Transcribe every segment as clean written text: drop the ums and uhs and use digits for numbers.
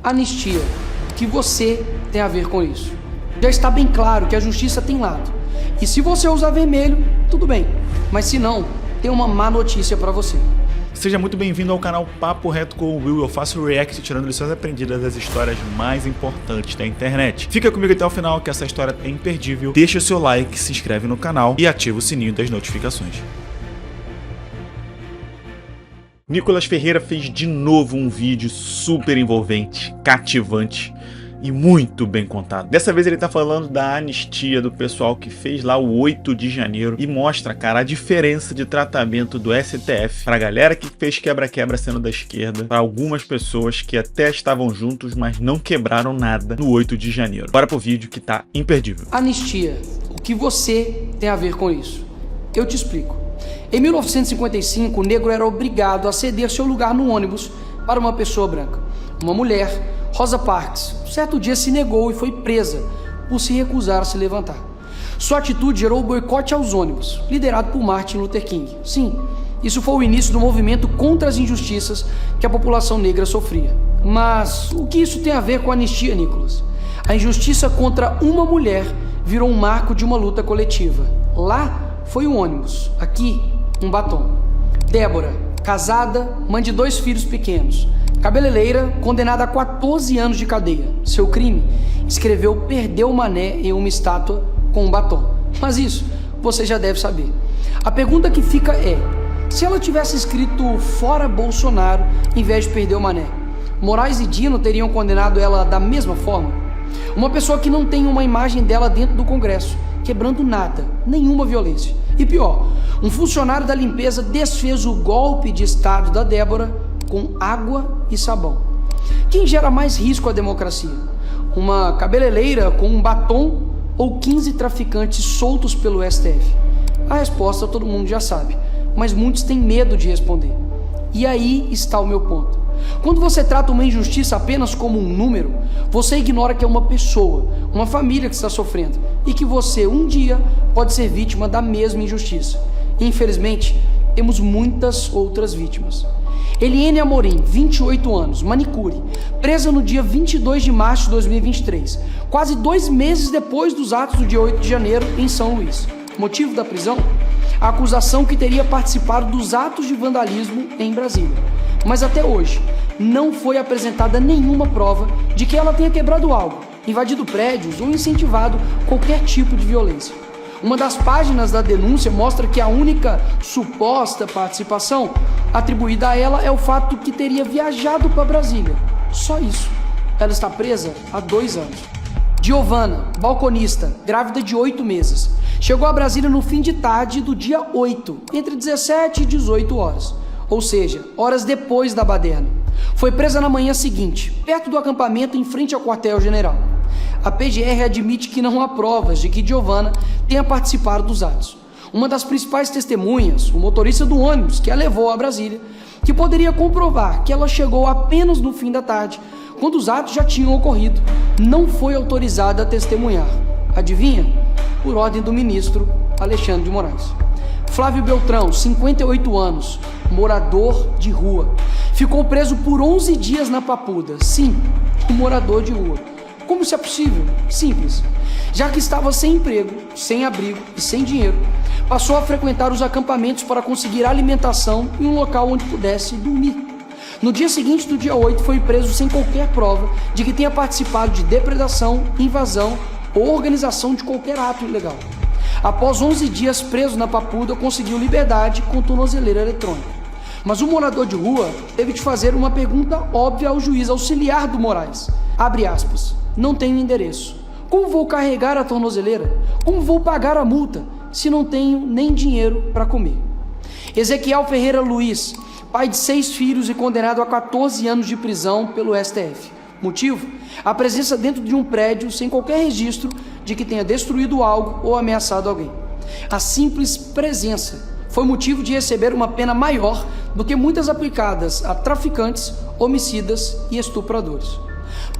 Anistia. O que você tem a ver com isso? Já está bem claro que a justiça tem lado. E se você usar vermelho, tudo bem. Mas se não, tem uma má notícia para você. Seja muito bem-vindo ao canal Papo Reto com o Will. Eu faço react tirando lições aprendidas das histórias mais importantes da internet. Fica comigo até o final que essa história é imperdível. Deixa o seu like, se inscreve no canal e ativa o sininho das notificações. Nicolas Ferreira fez de novo um vídeo super envolvente, cativante e muito bem contado. Dessa vez ele tá falando da anistia do pessoal que fez lá o 8 de janeiro e mostra, cara, a diferença de tratamento do STF pra galera que fez quebra-quebra sendo da esquerda, para algumas pessoas que até estavam juntos, mas não quebraram nada no 8 de janeiro. Bora pro vídeo que tá imperdível. Anistia. O que você tem a ver com isso? Eu te explico. Em 1955, o negro era obrigado a ceder seu lugar no ônibus para uma pessoa branca. Uma mulher, Rosa Parks, certo dia se negou e foi presa por se recusar a se levantar. Sua atitude gerou o boicote aos ônibus, liderado por Martin Luther King. Sim, isso foi o início do movimento contra as injustiças que a população negra sofria. Mas o que isso tem a ver com a anistia, Nicolas? A injustiça contra uma mulher virou um marco de uma luta coletiva. Lá foi um ônibus, aqui um batom. Débora, casada, mãe de 2 filhos pequenos. Cabeleireira, condenada a 14 anos de cadeia. Seu crime? Escreveu "Perdeu o Mané" em uma estátua com um batom. Mas isso você já deve saber. A pergunta que fica é: se ela tivesse escrito "Fora Bolsonaro" em vez de "Perdeu o Mané", Moraes e Dino teriam condenado ela da mesma forma? Uma pessoa que não tem uma imagem dela dentro do Congresso, quebrando nada, nenhuma violência. E pior, um funcionário da limpeza desfez o golpe de Estado da Débora com água e sabão. Quem gera mais risco à democracia? Uma cabeleireira com um batom ou 15 traficantes soltos pelo STF? A resposta todo mundo já sabe, mas muitos têm medo de responder. E aí está o meu ponto. Quando você trata uma injustiça apenas como um número, você ignora que é uma pessoa, uma família que está sofrendo e que você um dia pode ser vítima da mesma injustiça. Infelizmente, temos muitas outras vítimas. Eliene Amorim, 28 anos, manicure, presa no dia 22 de março de 2023, quase 2 meses depois dos atos do dia 8 de janeiro em São Luís. Motivo da prisão? A acusação que teria participado dos atos de vandalismo em Brasília. Mas até hoje, não foi apresentada nenhuma prova de que ela tenha quebrado algo, invadido prédios ou incentivado qualquer tipo de violência. Uma das páginas da denúncia mostra que a única suposta participação atribuída a ela é o fato que teria viajado para Brasília. Só isso. Ela está presa há 2 anos. Giovana, balconista, grávida de 8 meses, chegou a Brasília no fim de tarde do dia 8, entre 17 e 18 horas, ou seja, horas depois da baderna. Foi presa na manhã seguinte, perto do acampamento em frente ao quartel-general. A PGR admite que não há provas de que Giovana tenha participado dos atos. Uma das principais testemunhas, o motorista do ônibus que a levou a Brasília, que poderia comprovar que ela chegou apenas no fim da tarde, quando os atos já tinham ocorrido, não foi autorizada a testemunhar. Adivinha? Por ordem do ministro Alexandre de Moraes. Flávio Beltrão, 58 anos, morador de rua. Ficou preso por 11 dias na Papuda. Sim, um morador de rua. Como isso é possível? Simples. Já que estava sem emprego, sem abrigo e sem dinheiro, passou a frequentar os acampamentos para conseguir alimentação e um local onde pudesse dormir. No dia seguinte do dia 8, foi preso sem qualquer prova de que tenha participado de depredação, invasão ou organização de qualquer ato ilegal. Após 11 dias preso na Papuda, conseguiu liberdade com tornozeleira eletrônica. Mas o morador de rua teve de fazer uma pergunta óbvia ao juiz auxiliar do Moraes. Abre aspas. Não tenho endereço. Como vou carregar a tornozeleira? Como vou pagar a multa se não tenho nem dinheiro para comer? Ezequiel Ferreira Luiz, pai de 6 filhos e condenado a 14 anos de prisão pelo STF. Motivo? A presença dentro de um prédio sem qualquer registro de que tenha destruído algo ou ameaçado alguém. A simples presença foi motivo de receber uma pena maior do que muitas aplicadas a traficantes, homicidas e estupradores.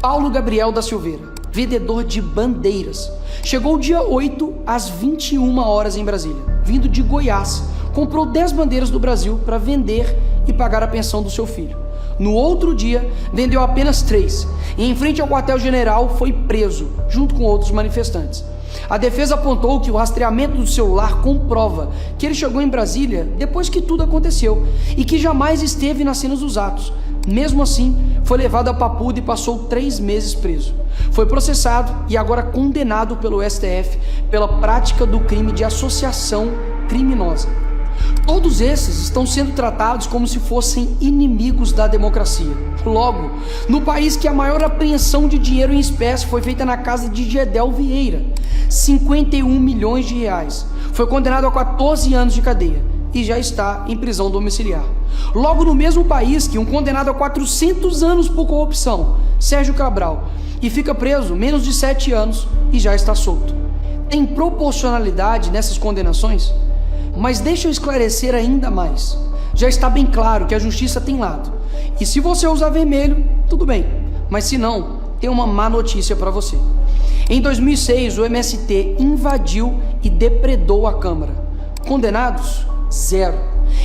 Paulo Gabriel da Silveira, vendedor de bandeiras, chegou dia 8 às 21 horas em Brasília, vindo de Goiás, comprou 10 bandeiras do Brasil para vender e pagar a pensão do seu filho. No outro dia, vendeu apenas 3 e, em frente ao quartel-general, foi preso, junto com outros manifestantes. A defesa apontou que o rastreamento do celular comprova que ele chegou em Brasília depois que tudo aconteceu e que jamais esteve nas cenas dos atos. Mesmo assim, foi levado a Papuda e passou 3 meses preso. Foi processado e agora condenado pelo STF pela prática do crime de associação criminosa. Todos esses estão sendo tratados como se fossem inimigos da democracia. Logo, no país que a maior apreensão de dinheiro em espécie foi feita na casa de Gedel Vieira, 51 milhões de reais, foi condenado a 14 anos de cadeia e já está em prisão domiciliar. Logo, no mesmo país que um condenado a 400 anos por corrupção, Sérgio Cabral, e fica preso menos de 7 anos e já está solto. Tem proporcionalidade nessas condenações? Mas deixa eu esclarecer ainda mais. Já está bem claro que a justiça tem lado. E se você usar vermelho, tudo bem. Mas se não, tem uma má notícia para você. Em 2006, o MST invadiu e depredou a Câmara. Condenados? 0.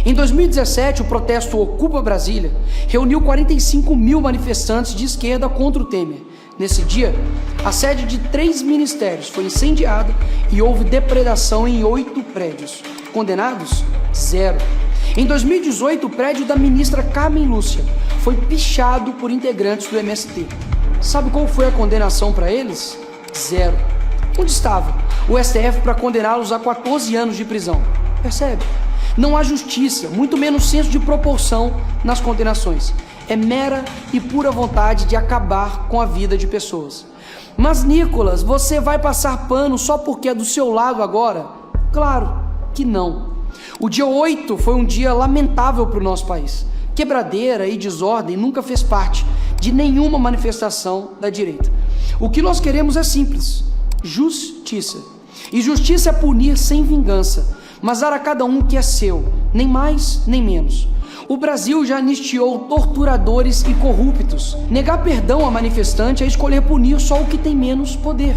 Em 2017, o protesto Ocupa Brasília reuniu 45 mil manifestantes de esquerda contra o Temer. Nesse dia, a sede de 3 ministérios foi incendiada e houve depredação em 8 prédios. Condenados? 0. Em 2018, o prédio da ministra Carmen Lúcia foi pichado por integrantes do MST. Sabe qual foi a condenação para eles? 0. Onde estava o STF para condená-los a 14 anos de prisão? Percebe? Não há justiça, muito menos senso de proporção nas condenações. É mera e pura vontade de acabar com a vida de pessoas. Mas, Nicolas, você vai passar pano só porque é do seu lado agora? Claro que não. O dia 8 foi um dia lamentável para o nosso país. Quebradeira e desordem nunca fez parte de nenhuma manifestação da direita. O que nós queremos é simples: justiça. E justiça é punir sem vingança, mas dar a cada um o que é seu, nem mais nem menos. O Brasil já anistiou torturadores e corruptos. Negar perdão a manifestante é escolher punir só o que tem menos poder.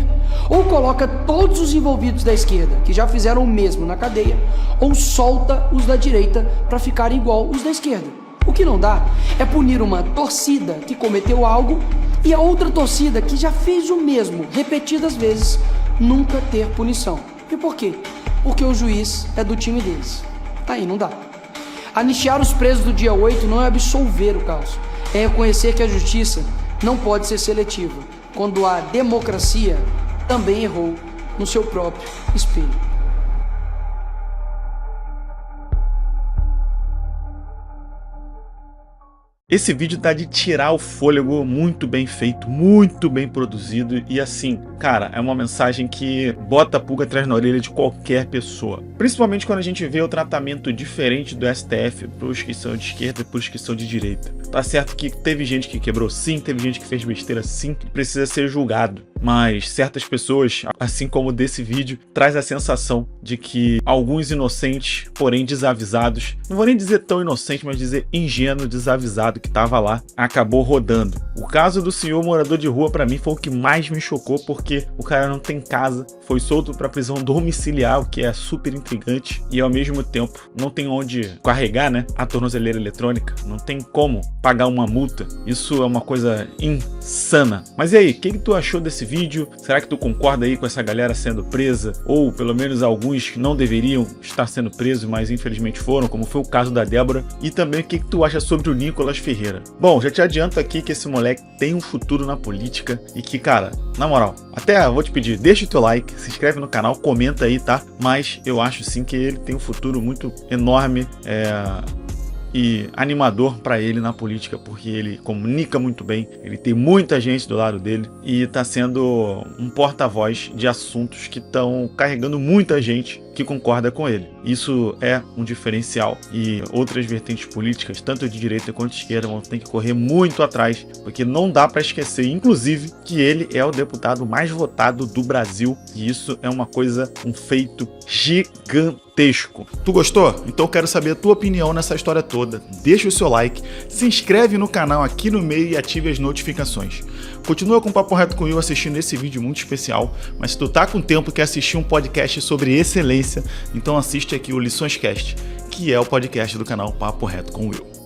Ou coloca todos os envolvidos da esquerda, que já fizeram o mesmo na cadeia, ou solta os da direita para ficarem igual os da esquerda. O que não dá é punir uma torcida que cometeu algo e a outra torcida que já fez o mesmo repetidas vezes nunca ter punição. E por quê? Porque o juiz é do time deles. Aí não dá. Anistiar os presos do dia 8 não é absolver o caos, é reconhecer que a justiça não pode ser seletiva, quando a democracia também errou no seu próprio espelho. Esse vídeo tá de tirar o fôlego, muito bem feito, muito bem produzido e assim, cara, é uma mensagem que bota a pulga atrás na orelha de qualquer pessoa. Principalmente quando a gente vê o tratamento diferente do STF pros que são de esquerda e pros que são de direita. Tá certo que teve gente que quebrou sim, teve gente que fez besteira sim, que precisa ser julgado. Mas certas pessoas, assim como desse vídeo, traz a sensação de que alguns inocentes, porém desavisados, não vou nem dizer tão inocente, mas dizer ingênuo, desavisado que estava lá, acabou rodando. O caso do senhor morador de rua, para mim, foi o que mais me chocou, porque o cara não tem casa, foi solto para prisão domiciliar, o que é super intrigante, e ao mesmo tempo não tem onde carregar, né, a tornozeleira eletrônica, não tem como pagar uma multa. Isso é uma coisa insana. Mas e aí, o que tu achou desse vídeo? Será que tu concorda aí com essa galera sendo presa? Ou pelo menos alguns que não deveriam estar sendo presos, mas infelizmente foram, como foi o caso da Débora? E também o que tu acha sobre o Nicolas Ferreira? Bom, já te adianto aqui que esse moleque tem um futuro na política e que, cara, na moral, até vou te pedir, deixa o teu like, se inscreve no canal, comenta aí, tá? Mas eu acho sim que ele tem um futuro muito enorme, e animador para ele na política, porque ele comunica muito bem, ele tem muita gente do lado dele e está sendo um porta-voz de assuntos que estão carregando muita gente que concorda com ele. Isso é um diferencial e outras vertentes políticas, tanto de direita quanto de esquerda, vão ter que correr muito atrás, porque não dá para esquecer, inclusive, que ele é o deputado mais votado do Brasil e isso é uma coisa, um feito gigantesco. Tu gostou? Então eu quero saber a tua opinião nessa história toda. Deixa o seu like, se inscreve no canal aqui no meio e ative as notificações. Continua com o Papo Reto com o Will assistindo esse vídeo muito especial, mas se tu tá com tempo e quer assistir um podcast sobre excelência, então assiste aqui o Lições Cast, que é o podcast do canal Papo Reto com o Will.